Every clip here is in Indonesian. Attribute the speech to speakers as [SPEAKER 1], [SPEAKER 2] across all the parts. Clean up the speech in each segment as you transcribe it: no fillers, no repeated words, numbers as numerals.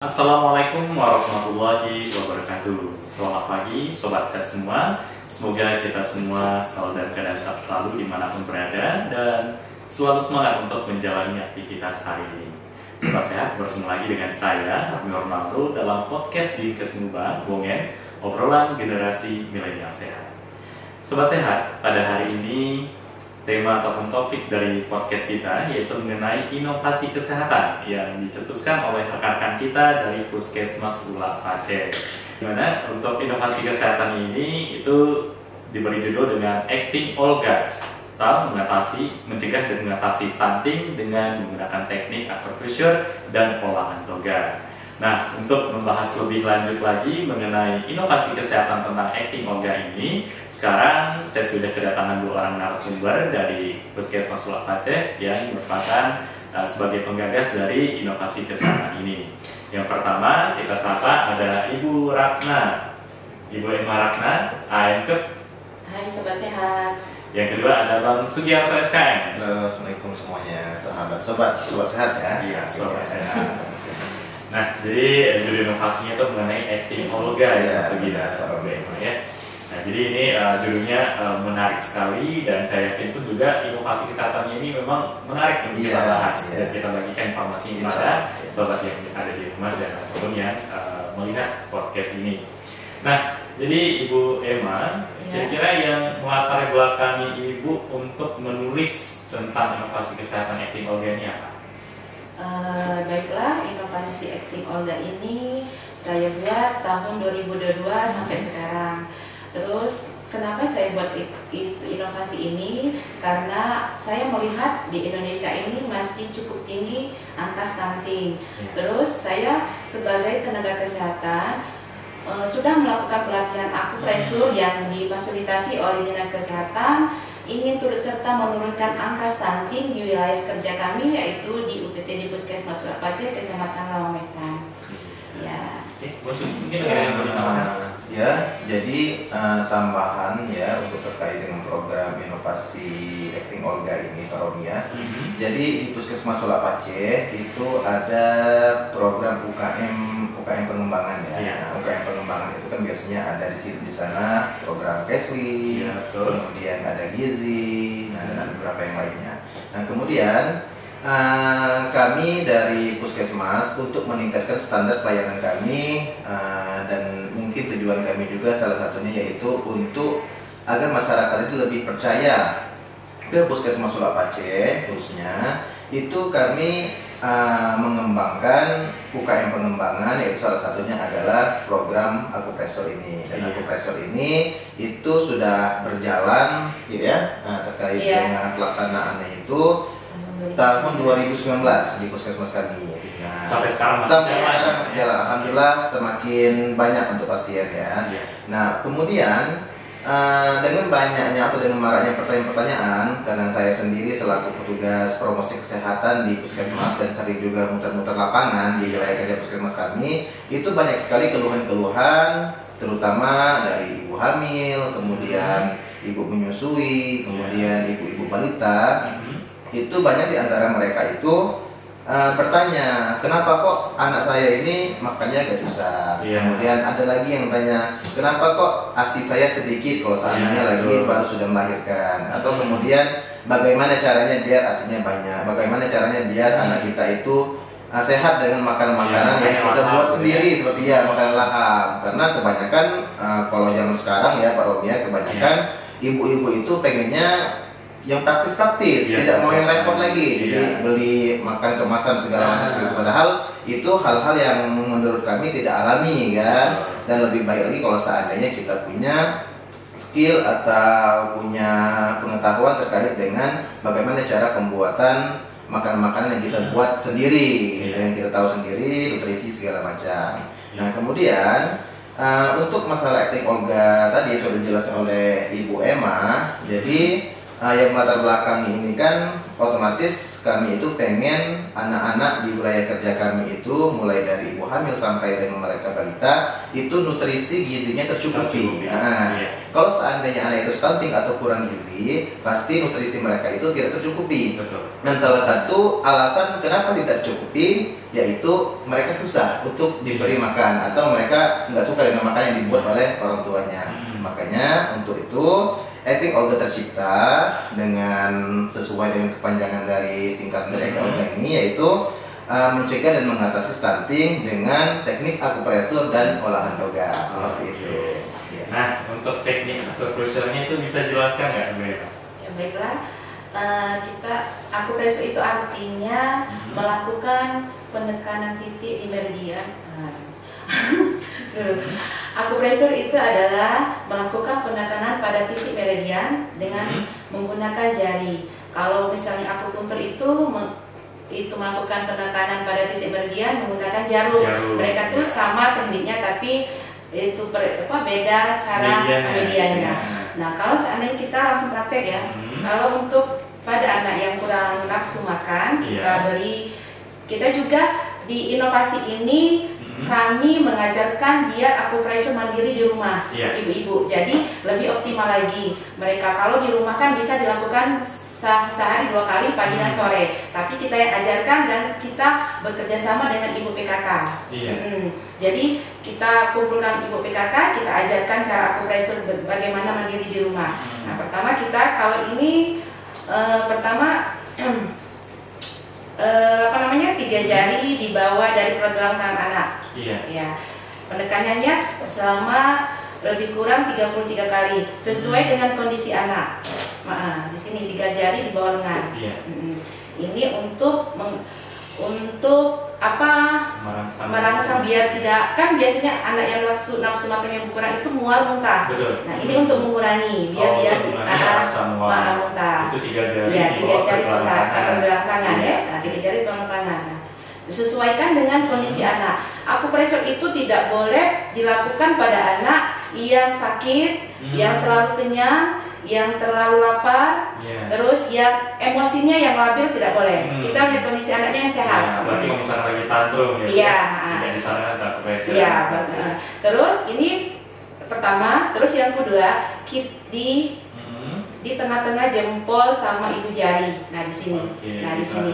[SPEAKER 1] Assalamualaikum warahmatullahi wabarakatuh. Selamat pagi Sobat Sehat semua. Semoga kita semua selalu dalam keadaan sehat selalu dimanapun berada dan selalu semangat untuk menjalani aktivitas hari ini. Sobat Sehat, bertemu lagi dengan saya Raffi Ronaldo dalam podcast di Kesemuban Bongens, obrolan generasi milenial sehat. Sobat Sehat, pada hari ini tema ataupun topik dari podcast kita yaitu mengenai inovasi kesehatan yang dicetuskan oleh rekan-rekan kita dari Puskesmas Ula Pacet. Dimana untuk inovasi kesehatan ini itu diberi judul dengan Acting Olga, atau mencegah dan mengatasi stunting dengan menggunakan teknik acupressure dan olahan toga. Nah, untuk membahas lebih lanjut lagi mengenai inovasi kesehatan tentang Acting Olga ini, sekarang saya sudah kedatangan dua orang narasumber dari Puskesmas Ula Pacet yang merupakan sebagai penggagas dari inovasi kesehatan ini. Yang pertama kita sapa ada Ibu Ratna, Ibu Emma Ratna, AMK.
[SPEAKER 2] Hai Sobat Sehat.
[SPEAKER 1] Yang kedua ada Bang Sugiarto SKM.
[SPEAKER 3] Halo, Assalamualaikum semuanya, sobat sehat ya.
[SPEAKER 1] Iya, sobat sehat. Nah, jadi judul inovasinya itu mengenai Acting Olga ya, Sugiarto ya. Nah, jadi ini judulnya menarik sekali dan saya yakin pun juga inovasi kesehatannya ini memang menarik untuk kita bahas dan kita bagikan informasi kepada sobat yang ada di rumah dan ataupun yang melihat podcast ini. Nah, jadi Ibu Emma, kira-kira yang melatar belakangi Ibu untuk menulis tentang inovasi kesehatan Acting Olga ini apa?
[SPEAKER 2] Baiklah, inovasi Acting Olga ini saya buat tahun 2022 sampai sekarang. Terus kenapa saya buat inovasi ini? Karena saya melihat di Indonesia ini masih cukup tinggi angka stunting. Terus saya sebagai tenaga kesehatan sudah melakukan pelatihan akupressur yang difasilitasi oleh Dinas Kesehatan, ingin turut serta menurunkan angka stunting di wilayah kerja kami, yaitu di UPTD Puskesmas Ula Pacet, Kecamatan Lawametan. Ya.
[SPEAKER 3] Jadi tambahan ya untuk terkait dengan program inovasi Acting Olga ini, Pak Romi ya. Jadi di Puskesmas Ula Pacet itu ada program UKM pengembangan ya. Nah, UKM pengembangan itu kan biasanya ada di sana program Kesli, kemudian ada Gizi, dan ada beberapa yang lainnya. Nah, kemudian kami dari Puskesmas untuk meningkatkan standar pelayanan kami dan mungkin tujuan kami juga salah satunya yaitu untuk agar masyarakat itu lebih percaya ke Puskesmas Ula Pacet khususnya, itu kami mengembangkan UKM pengembangan, yaitu salah satunya adalah program akupressur ini. Dan akupressur ini itu sudah berjalan ya, terkait dengan pelaksanaannya itu tahun 2019 di Puskesmas kami. Nah, sampai sekarang masih jalan. Alhamdulillah semakin banyak untuk pasien ya. Nah, kemudian dengan banyaknya atau dengan maraknya pertanyaan-pertanyaan, karena saya sendiri selaku petugas promosi kesehatan di Puskesmas dan sering juga muter-muter lapangan di wilayah kerja Puskesmas kami, itu banyak sekali keluhan-keluhan, terutama dari ibu hamil, kemudian ibu menyusui, kemudian ibu-ibu balita. Itu banyak di antara mereka itu bertanya, kenapa kok anak saya ini makannya agak susah. Kemudian ada lagi yang tanya, kenapa kok ASI saya sedikit kalau seandainya lagi baru sudah melahirkan. Atau kemudian bagaimana caranya biar ASInya banyak, bagaimana caranya biar anak kita itu sehat dengan makanan-makanan yang kita buat sendiri, seperti makanan lahap. Karena kebanyakan kalau zaman sekarang ya Pak Romi ya, kebanyakan ibu-ibu itu pengennya yang praktis-praktis, tidak mau yang repot lagi. Jadi beli makan kemasan segala macam segitu. Padahal itu hal-hal yang menurut kami tidak alami kan. Dan lebih baik lagi kalau seandainya kita punya skill atau punya pengetahuan terkait dengan bagaimana cara pembuatan makanan-makanan yang kita buat sendiri, yang kita tahu sendiri, nutrisi segala macam. Nah, kemudian untuk masalah Acting Olga tadi sudah dijelaskan oleh Ibu Emma. Jadi yang melatar belakangi ini kan otomatis kami itu pengen anak-anak di wilayah kerja kami itu mulai dari ibu hamil sampai dengan mereka balita itu nutrisi gizinya tercukupi. Nah, kalau seandainya anak itu stunting atau kurang gizi, pasti nutrisi mereka itu tidak tercukupi.
[SPEAKER 1] Betul.
[SPEAKER 3] Dan salah satu alasan kenapa tidak tercukupi yaitu mereka susah untuk diberi makan atau mereka nggak suka dengan makan yang dibuat oleh orang tuanya. Makanya untuk itu Acting Olga tercipta dengan sesuai dengan kepanjangan dari singkatan dari Acting Olga ini, yaitu mencegah dan mengatasi stunting dengan teknik akupresur dan olahan toga seperti itu.
[SPEAKER 1] Nah, untuk teknik akupresurnya itu bisa jelaskan nggak, Bu Eva?
[SPEAKER 2] Ya baiklah, kita akupresur itu artinya melakukan penekanan titik di meridian. Akupresur itu adalah melakukan penekanan pada titik meridian dengan menggunakan jari. Kalau misalnya akupunktur itu melakukan penekanan pada titik meridian menggunakan jarum. Mereka tuh sama tekniknya tapi itu beda cara medianya. Nah, kalau seandainya kita langsung praktek ya, kalau untuk pada anak yang kurang nafsu makan, kita juga di inovasi ini kami mengajarkan biar akupresur mandiri di rumah ibu-ibu. Jadi lebih optimal lagi. Mereka kalau di rumah kan bisa dilakukan sehari 2 kali pagi dan sore. Tapi kita yang ajarkan dan kita bekerja sama dengan ibu PKK. Jadi kita kumpulkan ibu PKK, kita ajarkan cara akupresur bagaimana mandiri di rumah. Nah, pertama kita kalau ini tiga jari di bawah dari pergelangan tangan anak. Ya, penekanannya selama lebih kurang 33 kali sesuai dengan kondisi anak. Di sini 3 jari di bawah lengan. Ini untuk merangsang biar tidak, kan biasanya anak yang nafsu makannya kurang itu mual muntah. Nah, ini untuk mengurangi biar muntah.
[SPEAKER 1] Itu 3 jari.
[SPEAKER 2] Ya, 3 jari pergelangan tangan ya. Nah, 3 jari pergelangan tangan. Disesuaikan dengan kondisi anak. Akupresur itu tidak boleh dilakukan pada anak yang sakit, yang terlalu kenyang, yang terlalu lapar, terus yang emosinya yang labil tidak boleh. Kita lihat kondisi anaknya yang sehat.
[SPEAKER 1] Berarti kalau misalnya lagi tantrum tidak disarankan akupresur.
[SPEAKER 2] Terus ini pertama, terus yang kedua di tengah-tengah jempol sama ibu jari. Nah, di sini. Di sini.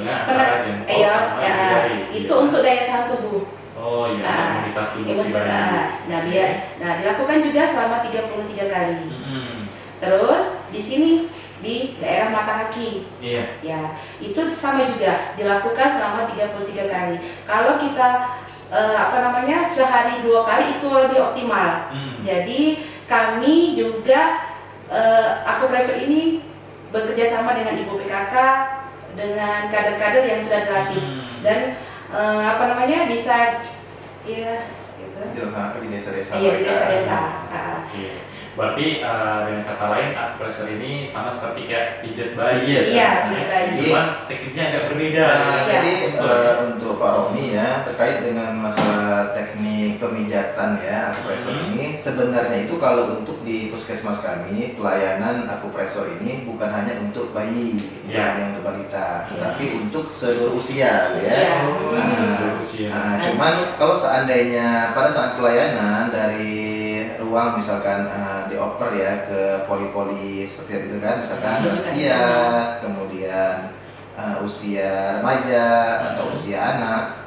[SPEAKER 2] Itu untuk daya tahan tubuh.
[SPEAKER 1] Imunitas tubuh si bayi.
[SPEAKER 2] Nah, dilakukan juga selama 33 kali. Terus di sini di daerah mata kaki. Ya, itu sama juga dilakukan selama 33 kali. Kalau kita sehari 2 kali itu lebih optimal. Jadi kami juga akupresur ini bekerja sama dengan ibu PKK, dengan kader-kader yang sudah dilatih dan bisa
[SPEAKER 3] dilakukan di desa-desa.
[SPEAKER 2] Iya, di desa-desa.
[SPEAKER 1] Berarti dengan kata lain akupresur ini sama seperti kayak pijat bayi.
[SPEAKER 2] Iya, pijat bayi.
[SPEAKER 1] Cuman tekniknya agak berbeda.
[SPEAKER 3] Jadi untuk Pak Romi ya, terkait dengan masalah teknik pemijatan ya akupresur ini, sebenarnya itu kalau untuk di puskesmas kami pelayanan akupresur ini bukan hanya untuk bayi, bukan hanya untuk balita, tetapi untuk seluruh usia. Cuman kalau seandainya pada saat pelayanan dari ruang misalkan dioper ya ke poli-poli seperti itu kan, misalkan usia, kemudian usia remaja atau usia anak.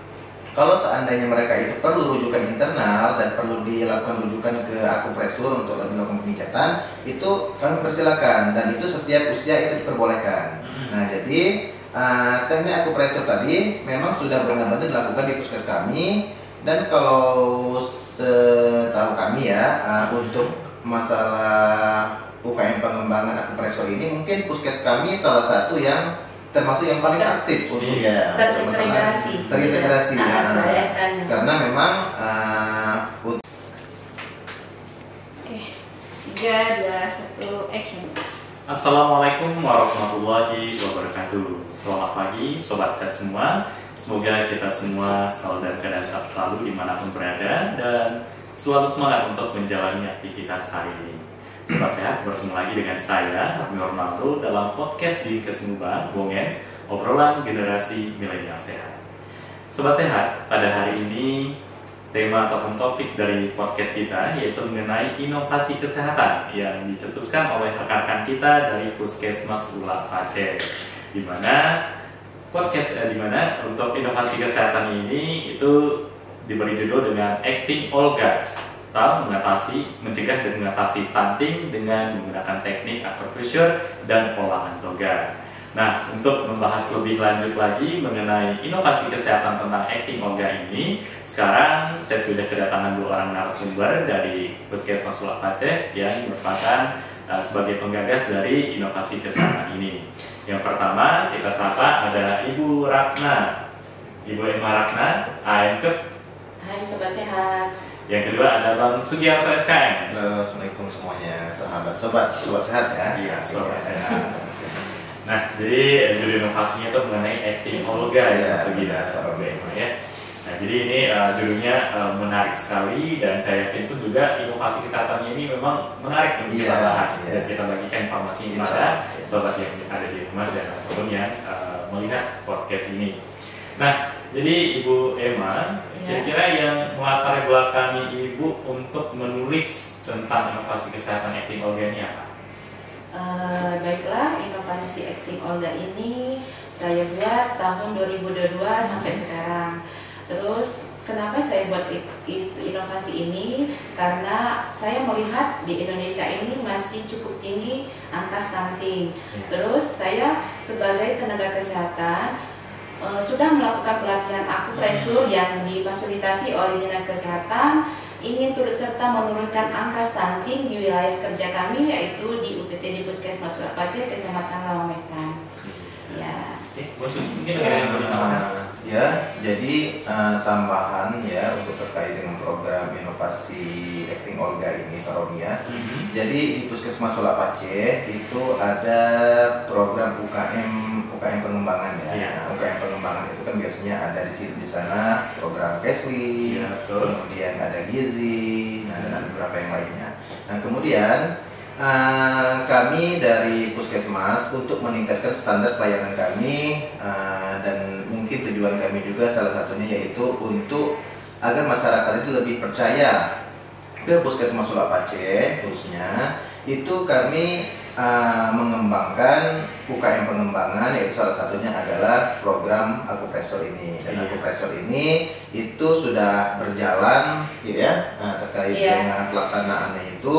[SPEAKER 3] Kalau seandainya mereka itu perlu rujukan internal dan perlu dilakukan rujukan ke akupresur untuk dilakukan pemijatan, itu kami persilakan dan itu setiap usia itu diperbolehkan. Nah, jadi teknik akupresur tadi memang sudah benar-benar dilakukan di puskes kami, dan kalau setahu kami ya untuk masalah UKM pengembangan akupresur ini mungkin puskes kami salah satu yang termasuk yang paling aktif untuk terintegrasi karena memang
[SPEAKER 4] 3, 2, 1, action.
[SPEAKER 1] Assalamualaikum warahmatullahi wabarakatuh. Selamat pagi sobat sehat semua. Semoga kita semua selalu dalam keadaan sehat selalu dimanapun berada dan selalu semangat untuk menjalani aktivitas hari ini. Sobat Sehat, bertemu lagi dengan saya, Raffi Ronaldo, dalam podcast di Kesembang Bongens, obrolan generasi milenial sehat. Sobat Sehat, pada hari ini tema ataupun topik dari podcast kita yaitu mengenai inovasi kesehatan yang dicetuskan oleh rekan-rekan kita dari Puskesmas Ula Pacet, di mana untuk inovasi kesehatan ini itu diberi judul dengan Acting Olga, atau mencegah dan mengatasi stunting dengan menggunakan teknik acupressure dan olahan toga. Nah, untuk membahas lebih lanjut lagi mengenai inovasi kesehatan tentang Acting Olga ini, sekarang saya sudah kedatangan 2 orang narasumber dari Puskesmas Ula Pacet yang merupakan sebagai penggagas dari inovasi kesehatan ini. Yang pertama kita sapa ada Ibu Ratna, Ibu Emma Ratna, AMK.
[SPEAKER 2] Hai Sobat Sehat.
[SPEAKER 1] Yang kedua ada Bang Sugiarto SKM.
[SPEAKER 3] Halo, assalamualaikum semuanya, sobat sehat ya.
[SPEAKER 1] Iya, sobat sehat. Nah, jadi judul inovasinya itu mengenai Acting Olga ya, Sugiarto ya. Nah, jadi ini judulnya menarik sekali dan saya yakin itu juga inovasi kesehatannya ini memang menarik untuk kita bahas dan kita bagikan informasi kepada sobat yang ada di rumah dan ataupun yang melihat podcast ini. Nah, jadi Ibu Emma, kira-kira yang melatar belakangi Ibu untuk menulis tentang inovasi kesehatan Acting Olga ini apa?
[SPEAKER 2] Baiklah, inovasi Acting Olga ini saya buat tahun 2022 sampai sekarang. Terus kenapa saya buat inovasi ini? Karena saya melihat di Indonesia ini masih cukup tinggi angka stunting. Terus saya sebagai tenaga kesehatan sudah melakukan pelatihan acupressure yang difasilitasi oleh Dinas Kesehatan, ingin turut serta menurunkan angka stunting di wilayah kerja kami, yaitu di UPT di Puskesmas Ula Pacet, Kecamatan Lawetan. Ya.
[SPEAKER 3] Jadi tambahan ya untuk terkait dengan program inovasi Acting Olga ini, Karomia. Jadi di Puskesmas Ula Pacet itu ada program UKM pengembangan ya. Nah, UKM pengembangan itu kan biasanya ada di sana program Kesli, kemudian ada gizi, dan ada beberapa yang lainnya. Nah, kemudian kami dari Puskesmas untuk meningkatkan standar pelayanan kami dan mungkin tujuan kami juga salah satunya yaitu untuk agar masyarakat itu lebih percaya ke Puskesmas Ula Pacet khususnya, itu kami mengembangkan UKM pengembangan, yaitu salah satunya adalah program acupressure ini. Dan acupressure ini itu sudah berjalan ya, terkait dengan pelaksanaannya itu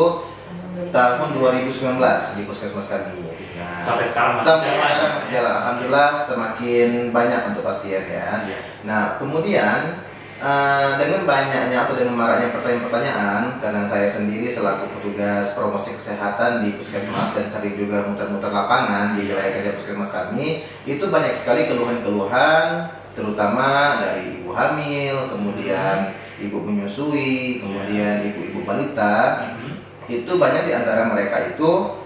[SPEAKER 3] tahun 2019 di Puskesmas kami. Nah, sampai sekarang masih jalan. Alhamdulillah semakin banyak untuk pasien ya. Nah, kemudian dengan banyaknya atau dengan maraknya pertanyaan-pertanyaan, karena saya sendiri selaku petugas promosi kesehatan di Puskesmas dan sering juga muter-muter lapangan di wilayah kerja Puskesmas kami, itu banyak sekali keluhan-keluhan, terutama dari ibu hamil, kemudian ibu menyusui, kemudian ibu-ibu balita. Itu banyak di antara mereka itu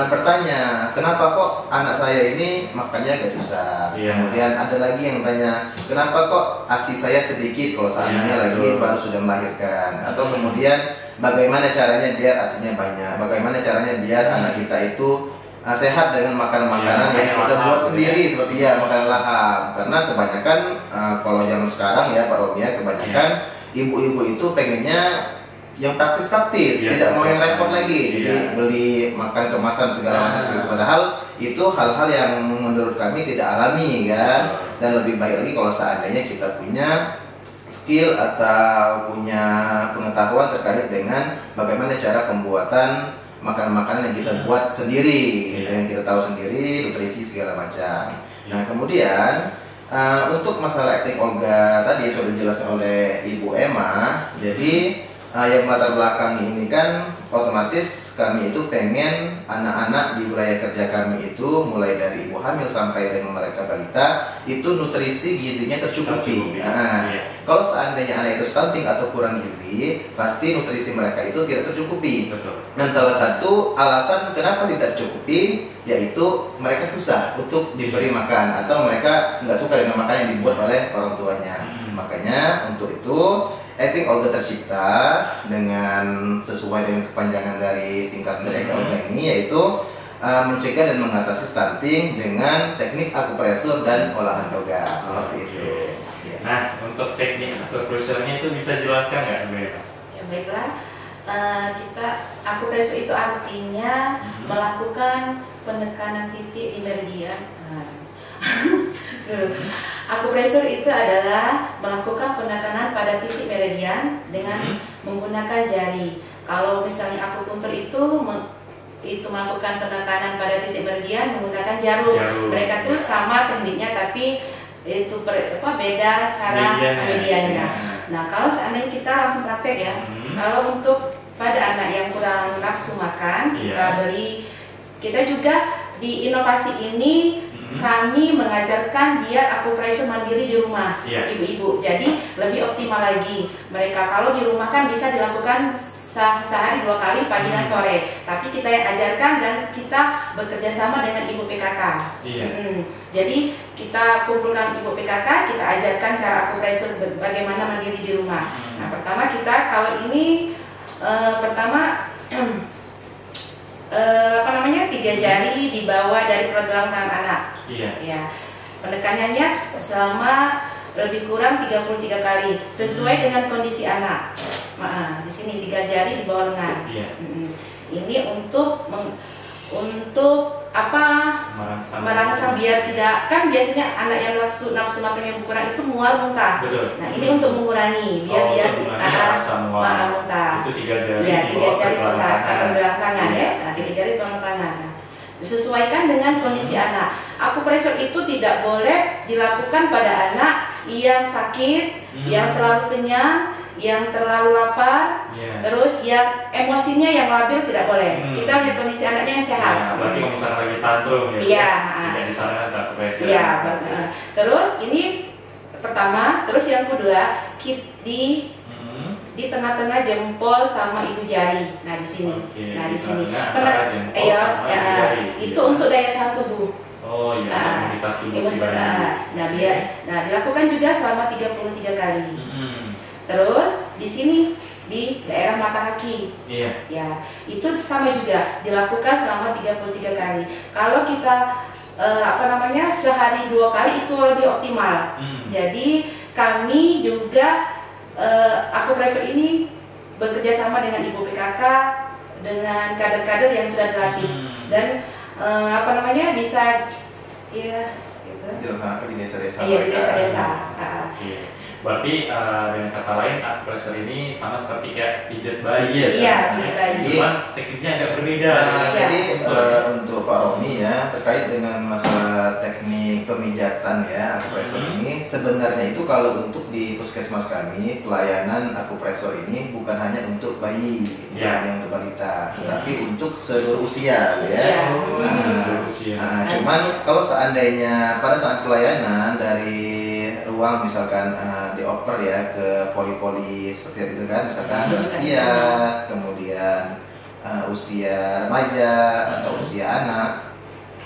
[SPEAKER 3] bertanya, kenapa kok anak saya ini makannya agak susah. Kemudian ada lagi yang tanya, kenapa kok ASI saya sedikit kalau seandainya lagi baru sudah melahirkan. Atau kemudian bagaimana caranya biar ASInya banyak, bagaimana caranya biar anak kita itu sehat dengan makanan-makanan yang kita buat sendiri, seperti makanan lahap. Karena kebanyakan kalau zaman sekarang ya Pak Romia, kebanyakan ibu-ibu itu pengennya yang praktis-praktis, tidak mau yang repot lagi. Jadi beli makan kemasan segala macam seperti itu. Padahal itu hal-hal yang menurut kami tidak alami kan. Dan lebih baik lagi kalau seandainya kita punya skill atau punya pengetahuan terkait dengan bagaimana cara pembuatan makanan-makanan yang kita buat sendiri, yang kita tahu sendiri, nutrisi segala macam. Nah, kemudian untuk masalah Acting Olga tadi sudah dijelaskan oleh Ibu Emma. Jadi yang melatar belakang ini kan otomatis kami itu pengen anak-anak di wilayah kerja kami itu mulai dari ibu hamil sampai dengan mereka balita itu nutrisi gizinya tercukupi. Nah, kalau seandainya anak itu stunting atau kurang gizi, pasti nutrisi mereka itu tidak tercukupi. Dan salah satu alasan kenapa tidak tercukupi yaitu mereka susah untuk diberi makan atau mereka nggak suka dengan makan yang dibuat oleh orang tuanya. Makanya untuk itu Acting Olga tercipta dengan sesuai dengan kepanjangan dari singkatan dari Acting Olga ini, yaitu mencegah dan mengatasi stunting dengan teknik akupresur dan olahan toga seperti itu. Ya.
[SPEAKER 1] Nah, untuk teknik akupresurnya itu bisa jelaskan nggak, Bu Eva?
[SPEAKER 2] Ya baiklah, akupresur itu artinya melakukan penekanan titik di meridian. Akupresur itu adalah melakukan penekanan pada titik meridian dengan menggunakan jari. Kalau misalnya akupuntur itu melakukan penekanan pada titik meridian menggunakan jarum. Mereka tuh sama tekniknya, tapi itu beda cara medianya. Nah, kalau seandainya kita langsung praktek ya, kalau untuk pada anak yang kurang nafsu makan, kita juga di inovasi ini kami mengajarkan biar akupresur mandiri di rumah ibu-ibu. Jadi lebih optimal lagi. Mereka kalau di rumah kan bisa dilakukan sehari 2 kali pagi dan sore, tapi kita yang ajarkan dan kita bekerja sama dengan ibu PKK. Jadi kita kumpulkan ibu PKK, kita ajarkan cara akupresur bagaimana mandiri di rumah. Nah, pertama kita kalau ini 3 jari di bawah dari pergelangan tangan anak. Ya, penekanannya selama lebih kurang 33 kali sesuai dengan kondisi anak. Di sini 3 jari di bawah lengan. Ini untuk merangsang biar tidak, kan biasanya anak yang nafsu makan yang kurang itu mual muntah. Nah, ini untuk mengurangi biar dia muntah.
[SPEAKER 1] Itu 3 jari.
[SPEAKER 2] Ya, 3 jari pergelangan tangan ya. Nah, 3 jari pergelangan tangan. Disesuaikan dengan kondisi anak. Akupresur itu tidak boleh dilakukan pada anak yang sakit, yang terlalu kenyang, yang terlalu lapar, terus yang emosinya yang labil tidak boleh. Kita lihat kondisi anaknya yang sehat.
[SPEAKER 1] Berarti kalau misalnya lagi tantrum ya, tidak disarankan akupresur.
[SPEAKER 2] Terus ini pertama, terus yang kedua di tengah-tengah jempol sama ibu jari. Nah, di sini. Nah, di sini. Itu untuk daya tahan tubuh.
[SPEAKER 1] Imunitas tubuh si bayi.
[SPEAKER 2] Nah, dilakukan juga selama 33 kali. Terus di sini di daerah mata kaki. Ya, itu sama juga dilakukan selama 33 kali. Kalau kita sehari 2 kali itu lebih optimal. Jadi kami juga akupresur ini bekerja sama dengan ibu PKK, dengan kader-kader yang sudah dilatih dan bisa ya gitu.
[SPEAKER 3] Dilakukan di desa-desa.
[SPEAKER 2] Iya, di desa-desa.
[SPEAKER 1] Berarti dengan kata lain akupresur ini sama seperti kayak pijat bayi.
[SPEAKER 2] Iya, pijat bayi.
[SPEAKER 1] Cuman tekniknya agak berbeda.
[SPEAKER 3] Jadi untuk Pak Romi ya, terkait dengan masalah teknik pemijatan ya akupresur ini, sebenarnya itu kalau untuk di puskesmas kami pelayanan akupresur ini bukan hanya untuk bayi, bukan hanya untuk balita, tetapi untuk seluruh usia. Cuman kalau seandainya pada saat pelayanan dari ruang misalkan dioper ya ke poli-poli seperti itu kan, misalkan usia, kemudian usia remaja atau usia anak.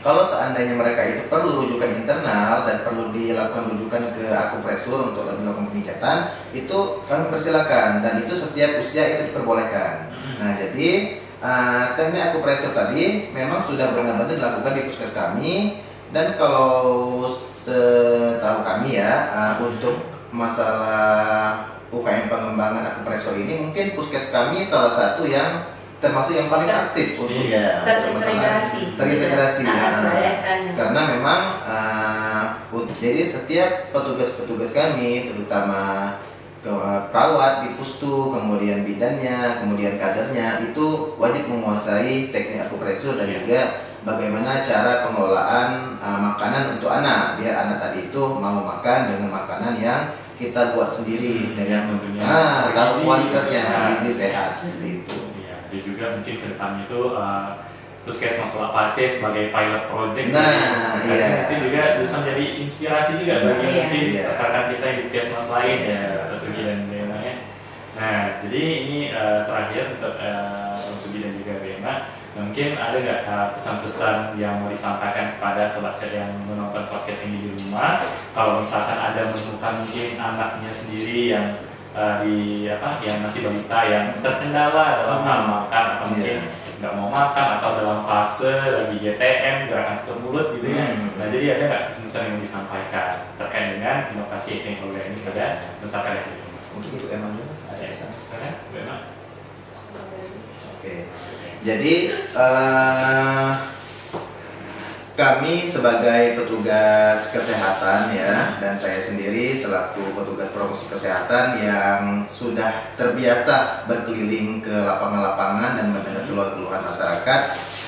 [SPEAKER 3] Kalau seandainya mereka itu perlu rujukan internal dan perlu dilakukan rujukan ke akupresur untuk dilakukan pemijatan, itu kami persilakan dan itu setiap usia itu diperbolehkan. Nah, jadi teknik akupresur tadi memang sudah benar-benar dilakukan di puskes kami. Dan kalau setahu kami ya, untuk masalah UKM pengembangan akupresur ini mungkin puskes kami salah satu yang termasuk yang paling aktif untuk terintegrasi karena memang jadi setiap petugas kami, terutama perawat di pustu, kemudian bidannya, kemudian kadernya itu wajib menguasai teknik akupresur dan juga bagaimana cara pengelolaan makanan untuk anak biar anak tadi itu mau makan dengan makanan yang kita buat sendiri dengan tentunya tahu kualitasnya, gizi sehat seperti itu.
[SPEAKER 1] Dan juga mungkin ke depan itu Puskesmas Sulak Pace sebagai pilot project. Mungkin juga bisa menjadi inspirasi juga bagi mungkin rekan kita di puskesmas lain ya, Sugi dan Bema ya. Nah, jadi ini terakhir untuk Sugi dan juga Bema. Mungkin ada nggak pesan-pesan yang mau disampaikan kepada sobat saya yang menonton podcast ini di rumah? Kalau misalkan ada menemukan mungkin anaknya sendiri yang di yang masih balita yang terkendala dalam hal makan atau mungkin nggak mau makan atau dalam fase lagi GTM gerakan tutup mulut gitu ya. Nah jadi ada nggak kesan yang disampaikan terkait dengan inovasi acting olga ini pada masyarakat yang ini?
[SPEAKER 3] Mungkin Ibu Emma dulu ada
[SPEAKER 1] Ya, sekarang Ibu Emma.
[SPEAKER 3] Oke. Jadi kami sebagai petugas kesehatan ya, dan saya sendiri selaku petugas promosi kesehatan yang sudah terbiasa berkeliling ke lapangan-lapangan dan mendengar keluhan-keluhan masyarakat.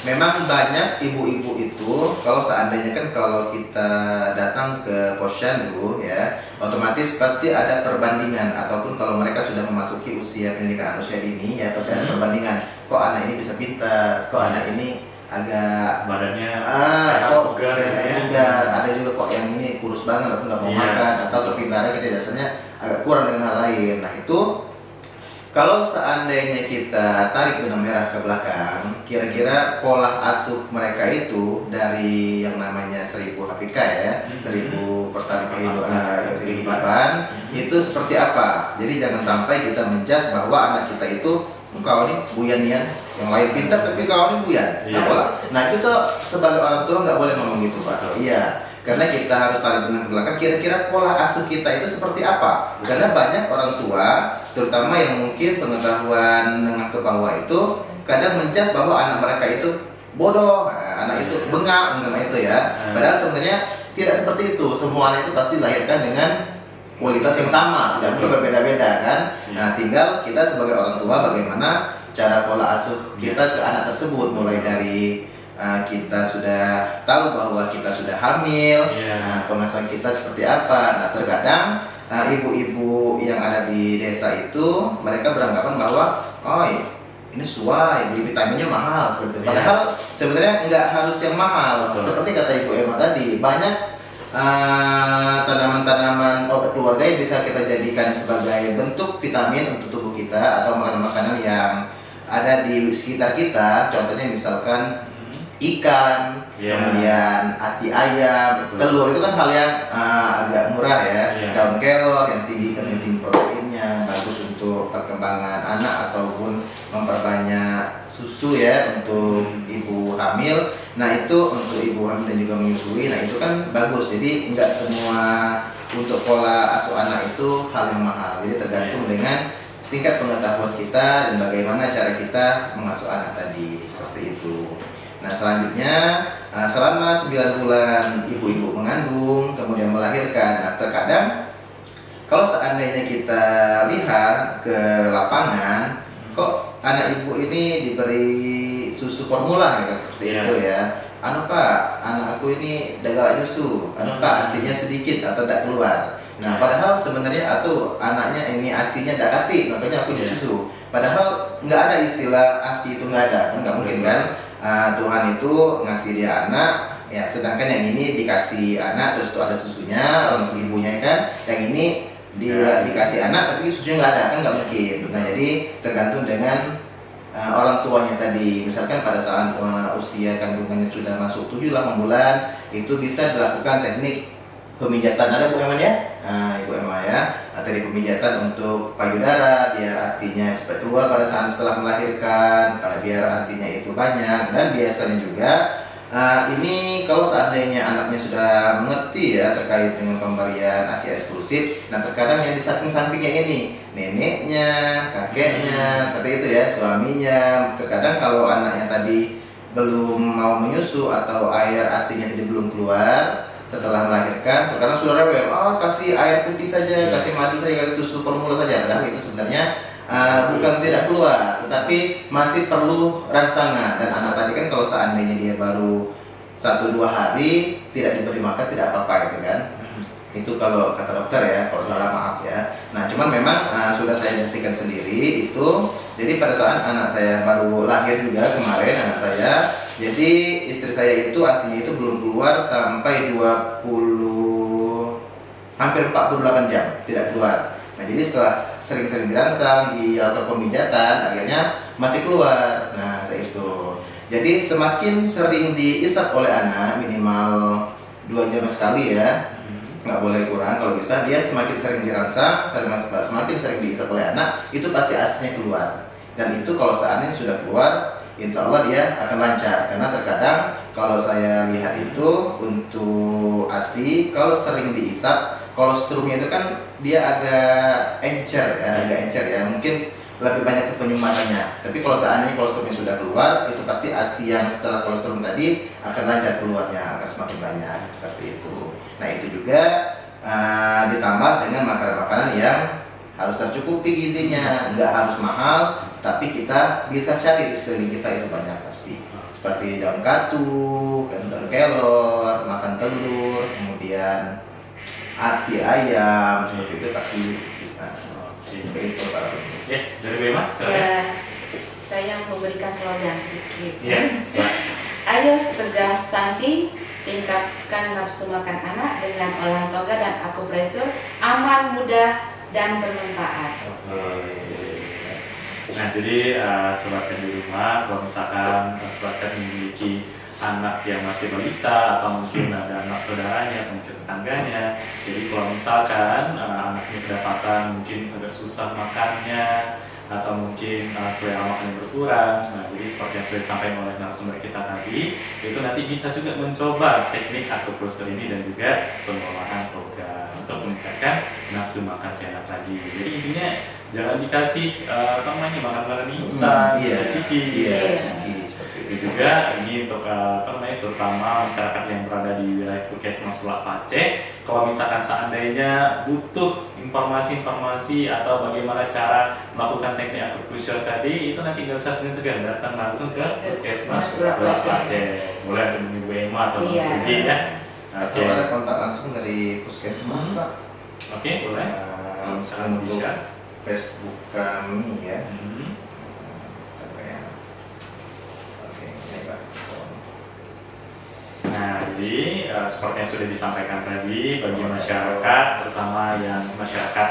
[SPEAKER 3] Memang banyak ibu-ibu itu, kalau seandainya kan kalau kita datang ke posyandu ya, otomatis pasti ada perbandingan, ataupun kalau mereka sudah memasuki usia pendidikan usia dini ya, pasti ada perbandingan. Kok anak ini bisa pintar, kok anak ini agak
[SPEAKER 1] badannya
[SPEAKER 3] kok
[SPEAKER 1] bugar,
[SPEAKER 3] juga ada juga kok yang ini kurus banget atau nggak mau makan, atau kepintarannya ketidaksannya agak kurang dengan hal lain. Nah itu kalau seandainya kita tarik benang merah ke belakang, kira-kira pola asuh mereka itu dari yang namanya 1000 HPK ya, 1000 pertama kehidupan itu seperti apa. Jadi jangan sampai kita menjudge bahwa anak kita itu kau ini buyan ya, yang lain pintar tapi kau ini buyan. Nah itu tuh sebagai orang tua nggak boleh ngomong gitu Pak. Iya, karena kita harus tarik benang ke belakang. Kira-kira pola asuh kita itu seperti apa? Karena banyak orang tua, terutama yang mungkin pengetahuan menengah ke bawah itu kadang menjudge bahwa anak mereka itu bodoh, anak itu bengak, itu ya. Padahal sebenarnya tidak seperti itu. Semua anak itu pasti dilahirkan dengan kualitas yang sama, tidak perlu berbeda-beda kan. Nah tinggal kita sebagai orang tua bagaimana cara pola asuh kita ke anak tersebut, mulai dari kita sudah tahu bahwa kita sudah hamil, pengasuhan kita seperti apa. Nah terkadang ibu-ibu yang ada di desa itu mereka beranggapan bahwa ini sesuai, beli vitaminnya mahal seperti itu. Padahal sebenarnya nggak harus yang mahal. Seperti kata Ibu Emma tadi, banyak tanaman-tanaman obat keluarga yang bisa kita jadikan sebagai bentuk vitamin untuk tubuh kita, atau makanan-makanan yang ada di sekitar kita. Contohnya misalkan ikan, kemudian ati ayam, telur, itu kan hal yang agak murah ya. Daun kelor yang tinggi proteinnya, bagus untuk perkembangan anak ataupun memperbanyak susu ya untuk ibu hamil. Nah itu untuk ibu hamil dan juga menyusui, nah itu kan bagus. Jadi nggak semua untuk pola asuh anak itu hal yang mahal. Jadi tergantung dengan tingkat pengetahuan kita dan bagaimana cara kita mengasuh anak tadi, seperti itu. Nah selanjutnya selama 9 bulan ibu-ibu mengandung kemudian melahirkan. Nah terkadang kalau seandainya kita lihat ke lapangan, kok anak ibu ini diberi susu formula ya seperti itu ya. Pak, anak aku ini galak nyusu. Pak, asinya sedikit atau tidak keluar. Nah, padahal sebenarnya anaknya ini asinya tidak kati, makanya aku nyusu. Padahal nggak ada istilah asi itu, nggak ada, kan nggak mungkin kan? Tuhan itu ngasih dia anak, ya sedangkan yang ini dikasih anak terus tuh ada susunya untuk ibunya kan. Yang ini dikasih anak tapi susunya nggak ada, kan nggak mungkin. Nah, jadi tergantung dengan orang tuanya tadi. Misalkan pada saat usia kandungannya sudah masuk 7-8 bulan, itu bisa dilakukan teknik pemijatan. Ada Bu Emma ya? Nah, Ibu Emma ya, teknik pemijatan untuk payudara biar asinya cepat keluar pada saat setelah melahirkan, kalau biar asinya itu banyak. Dan biasanya juga ini kalau seandainya anaknya sudah mengerti ya terkait dengan pemberian ASI eksklusif, nah terkadang yang di samping-sampingnya ini neneknya, kakeknya, seperti itu ya, suaminya. Terkadang kalau anaknya tadi belum mau menyusu atau air ASI-nya tadi belum keluar setelah melahirkan, terkadang sudah rewel, kasih air putih saja, kasih madu saja, kasih susu formula saja. Padahal itu sebenarnya bukan tidak keluar, tetapi masih perlu rangsangan. Dan anak tadi kan kalau seandainya dia baru 1-2 hari tidak diberi makan tidak apa-apa gitu kan. Itu kalau kata dokter ya, kalau salah maaf ya. Nah cuman memang sudah saya buktikan sendiri itu. Jadi pada saat anak saya baru lahir juga kemarin anak saya, jadi istri saya itu asinya itu belum keluar sampai hampir 48 jam tidak keluar. Nah jadi setelah sering-sering dirangsang, dilakukan pemijatan, akhirnya masih keluar. Nah itu. Jadi semakin sering diisap oleh anak, minimal 2 jam sekali ya, nggak boleh kurang. Kalau bisa dia semakin sering dirangsang, semakin sering diisap oleh anak, itu pasti ASISnya keluar. Dan itu kalau seandainya sudah keluar, insya Allah dia akan lancar. Karena terkadang kalau saya lihat itu untuk ASI, kalau sering diisap, kolostrumnya itu kan dia agak encer ya, mungkin lebih banyak ke penyumatannya. Tapi kalau seandainya kolostrumnya sudah keluar, itu pasti ASI yang setelah kolostrum tadi akan lancar keluarnya, akan semakin banyak seperti itu. Nah itu juga ditambah dengan makanan-makanan yang harus tercukupi gizinya, nggak harus mahal, tapi kita bisa cari di sekeliling kita itu banyak pasti. Seperti daun katu, daun kelor, makan telur, kemudian ati ayam, seperti itu pasti bisa. Itu Pak.
[SPEAKER 1] Ya, dari Bema,
[SPEAKER 2] saya memberikan slogan sedikit.
[SPEAKER 1] Ya,
[SPEAKER 2] ayo cegah stunting, tingkatkan nafsu makan anak dengan olahan toga dan akupresur, aman, mudah, dan bermanfaat.
[SPEAKER 1] Nah, jadi sobat set di rumah, kalau misalkan sobat set memiliki anak yang masih balita atau mungkin ada anak saudaranya atau mungkin tetangganya, jadi kalau misalkan anaknya kedapatan mungkin agak susah makannya atau mungkin selera makannya berkurang, nah jadi seperti yang sudah disampaikan oleh narasumber kita tadi, itu nanti bisa juga mencoba teknik akupresur ini dan juga pengolahan toga untuk meningkatkan nafsu makan si anak lagi. Jadi intinya jangan dikasih makanan instan, ciki. Itu juga ini untuk terutama masyarakat yang berada di wilayah Puskesmas Sulak Paceh. Kalau misalkan seandainya butuh informasi atau bagaimana cara melakukan teknik akupresur tadi, itu nanti nggak usah segan-segan datang langsung ke Puskesmas Sulak Paceh. Boleh hubungi Bu Emma atau Bang Sugi ya.
[SPEAKER 3] Atau ada kontak langsung dari Puskesmas Pak.
[SPEAKER 1] Oke, boleh. Kalau misalkan
[SPEAKER 3] untuk
[SPEAKER 1] bisa.
[SPEAKER 3] Facebook kami ya.
[SPEAKER 1] Nah, jadi seperti yang sudah disampaikan tadi, bagi masyarakat, terutama yang masyarakat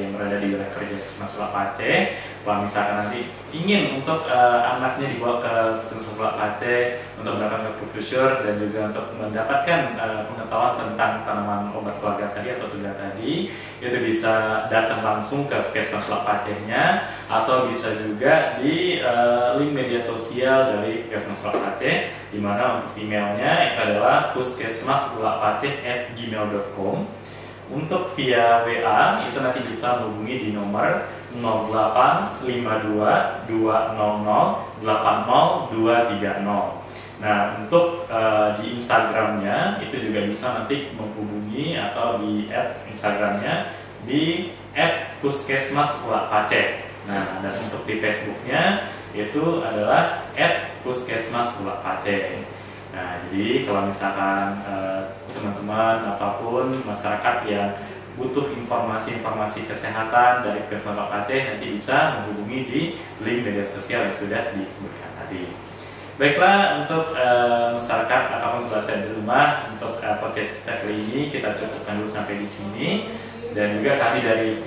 [SPEAKER 1] yang berada di wilayah kerja Sulak Paceh, kalau misalkan nanti ingin untuk anaknya dibawa ke Sulak Paceh untuk mendapatkan akupresur dan juga untuk mendapatkan pengetahuan tentang tanaman obat keluarga tadi atau toga tadi, itu bisa datang langsung ke Puskesmas Sulak Pacehnya atau bisa juga di link media sosial dari Puskesmas Sulak Paceh, di mana untuk emailnya itu adalah puskesmas.paceh@gmail.com. Untuk via WA itu nanti bisa menghubungi di nomor 085200800230. Nah, untuk di Instagramnya itu juga bisa nanti menghubungi atau di Instagramnya di @puskesmas-paceh. Nah, dan untuk di Facebooknya itu adalah @puskesmas-paceh. Nah, jadi kalau misalkan teman-teman ataupun masyarakat yang butuh informasi kesehatan dari Puskesmas Sulak Paceh, nanti bisa menghubungi di link media sosial yang sudah disebutkan tadi. Baiklah, untuk masyarakat ataupun sobat saya di rumah, untuk podcast kita kali ini kita cukupkan dulu sampai di sini. Dan juga kami dari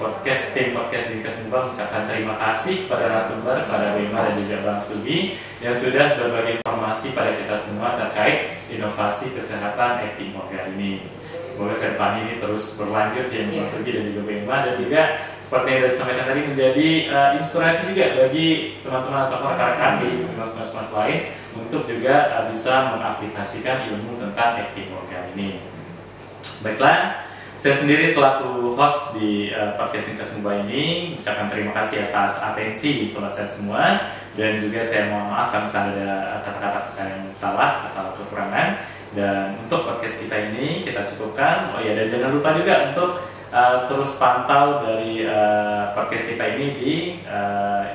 [SPEAKER 1] tim podcast Dinkes Muba mengucapkan terima kasih kepada narasumber, kepada Bema dan juga Bang Sugi yang sudah berbagi informasi pada kita semua terkait inovasi kesehatan acting organ ini. Semoga ke depan ini terus berlanjut ya Bang Sugi dan juga Bema, dan juga seperti yang sudah disampaikan tadi menjadi inspirasi juga bagi teman-teman atau rekan-rekan di mas-mas lain untuk juga bisa mengaplikasikan ilmu tentang acting organ ini. Baiklah, saya sendiri selaku host di podcast Dinkes Muba ini ucapkan terima kasih atas atensi sobat sehat semua, dan juga saya mohon maaf kalau ada kata-kata yang salah atau kekurangan. Dan untuk podcast kita ini kita cukupkan. Oh ya, dan jangan lupa juga untuk terus pantau dari podcast kita ini di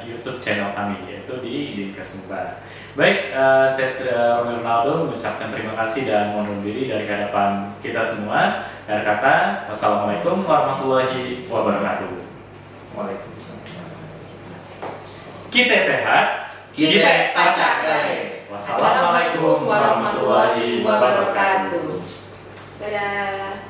[SPEAKER 1] YouTube channel kami, yaitu di Dinkes Muba. Baik, saya Romel Ronaldo mengucapkan terima kasih dan mohon diri dari hadapan kita semua. Dan kata, wassalamualaikum warahmatullahi wabarakatuh.
[SPEAKER 3] Waalaikumsalam.
[SPEAKER 1] Kita sehat,
[SPEAKER 3] kita pacak gae.
[SPEAKER 1] Wassalamualaikum warahmatullahi wabarakatuh.
[SPEAKER 2] Dadah.